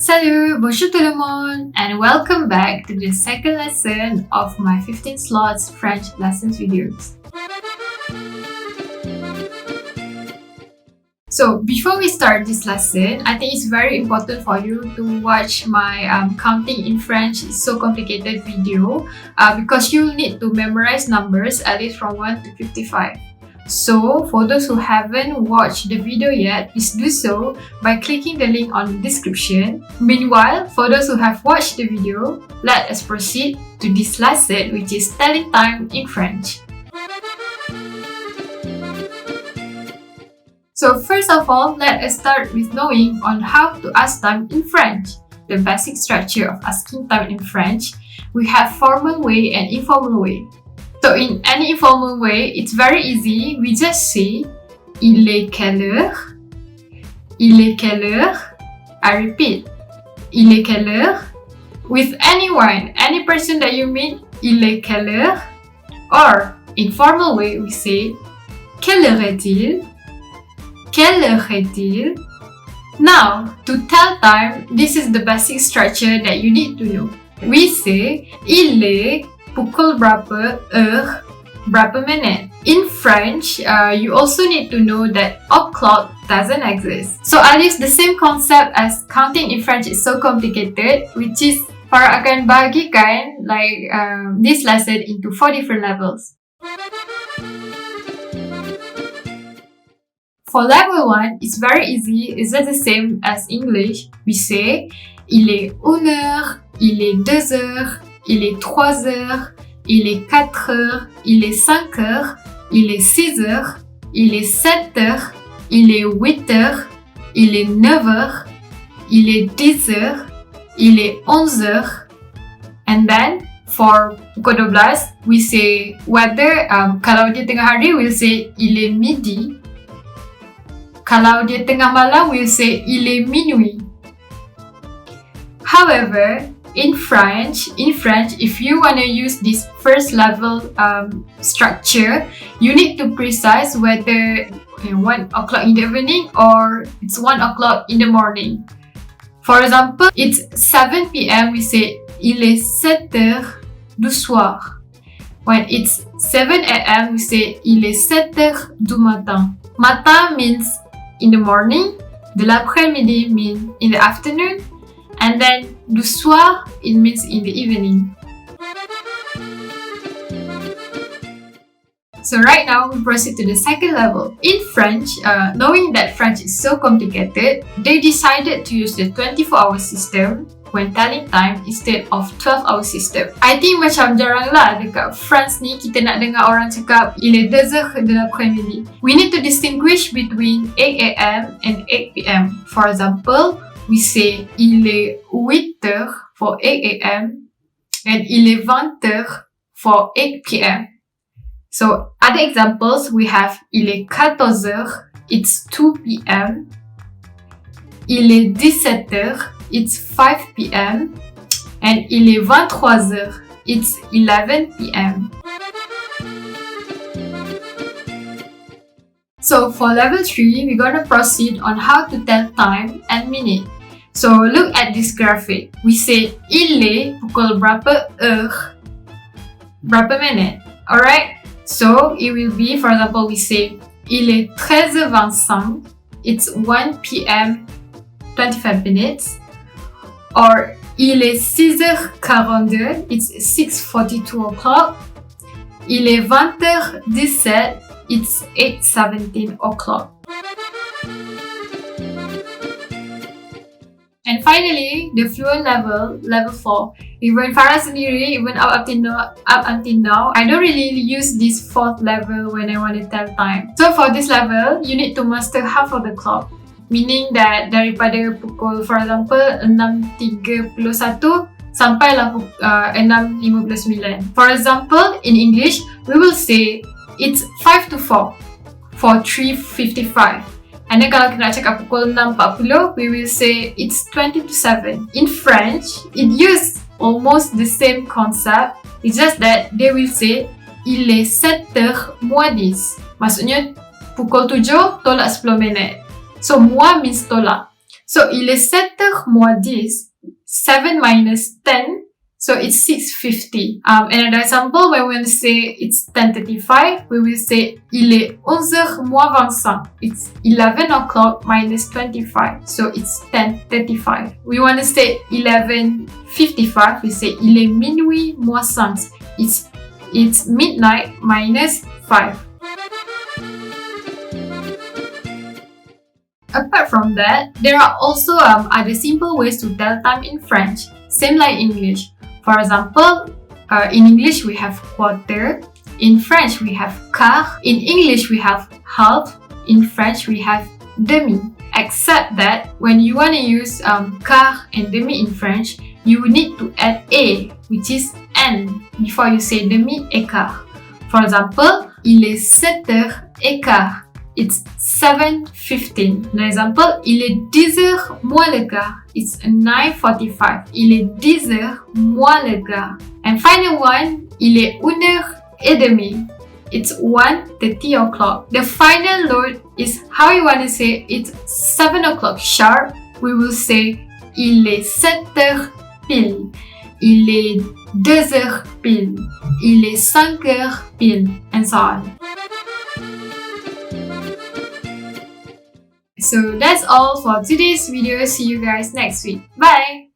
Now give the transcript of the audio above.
Salut, bonjour tout le monde, and welcome back to the second lesson of my 15 slots French lessons videos. So before we start this lesson, I think it's very important for you to watch my counting in French is so complicated video because you'll need to memorize numbers at least from 1 to 55. So for those who haven't watched the video yet, please do so by clicking the link on the description. Meanwhile, for those who have watched the video, let us proceed to this lesson, which is telling time in French. So first of all, let us start with knowing on how to ask time in French. The basic structure of asking time in French, we have formal way and informal way. So in any informal way, it's very easy. We just say il est quelle heure? Il est quelle heure? I repeat, il est quelle heure? With anyone, any person that you meet, il est quelle heure? Or in formal way, we say quelle heure est-il? Quelle heure est-il? Now, to tell time, this is the basic structure that you need to know. We say il est pukul berapa, heure, berapa minute. In French, you also need to know that o'clock doesn't exist. So I'll use the same concept as counting in French is so complicated, which is Farah akan bagikan this lesson into 4 different levels. For level 1, it's very easy. It's just the same as English. We say il est 1 heure, il est 2 heures, il est 3 heures, il est 4 heures, il est 5 heures, il est 6 heures, il est 7 heures, il est 8 heures, il est 9 heures, il est 10 heures, il est 11 heures. And then for pukul 12, we say whether kalau dia tengah hari, we'll say il est midi. Kalau dia tengah malam, we'll say il est minuit. However, in French, if you want to use this first level structure, you need to precise whether 1 o'clock in the evening or it's 1 o'clock in the morning. For example, it's 7 p.m. we say il est 7 heures du soir. When it's 7 a.m. we say il est 7 heures du matin. Matin means in the morning, de l'après-midi means in the afternoon, and then du soir, it means in the evening. So right now, we proceed to the second level. In French, knowing that French is so complicated, they decided to use the 24-hour system when telling time instead of 12-hour system. I think macam jarang lah dekat France ni kita nak dengar orang cakap il est 2 heures de l'après-midi. We need to distinguish between 8 a.m. and 8 p.m. For example, we say il est 8 heures for 8 a.m. and il est 20 heures for 8 p.m. So other examples, we have il est 14 heures, it's 2 p.m. Il est 17 heures, it's 5 p.m. and il est 23 heures, it's 11 p.m. So for level 3, we're gonna proceed on how to tell time and minute. So look at this graphic. We say il est pukul berapa heure, berapa minute. Alright? So it will be, for example, we say il est 13h25, it's 1 p.m. 25 minutes. Or il est 6h42, it's 6:42 o'clock. Il est 20h17, it's 8:17 o'clock. And finally, the fluent level, level 4. Even Farah sendiri, even up until now, I don't really use this 4th level when I want to tell time. So for this level, you need to master half of the clock. Meaning that daripada pukul, for example, 6.31 sampailah 6.59. For example, in English, we will say it's 5 to 4 for 3:55. And then kalau kita nak cakap pukul 6.40, we will say it's 20 to 7. In French, it uses almost the same concept. It's just that they will say il est 7h moins 10. Maksudnya pukul 7 tolak 10 minit. So moins means tolak. So, il est 7h moins 10. 7 minus 10. So, it's 6:50. Another example, when we want to say it's 10:35, we will say il est 11h moins 25. It's 11 o'clock minus 25. So, it's 10:35. We want to say 11:55. We say il est minuit moins 5. It's midnight minus 5. Apart from that, there are also other simple ways to tell time in French, same like English. For example, in English we have quarter, in French we have quart, in English we have half, in French we have demi. Except that when you want to use quart and demi in French, you need to add a, which is n, before you say demi et quart. For example, il est 7h15. It's 7:15. An example, il est 10h moins le quart. It's 9:45. Il est 10h moins le quart. And final one, il est 1h30. It's 1:30 o'clock. The final note is how you want to say it's 7 o'clock sharp. We will say il est 7h pile. Il est 2h pile. Il est 5h pile. And so on. So that's all for today's video. See you guys next week. Bye!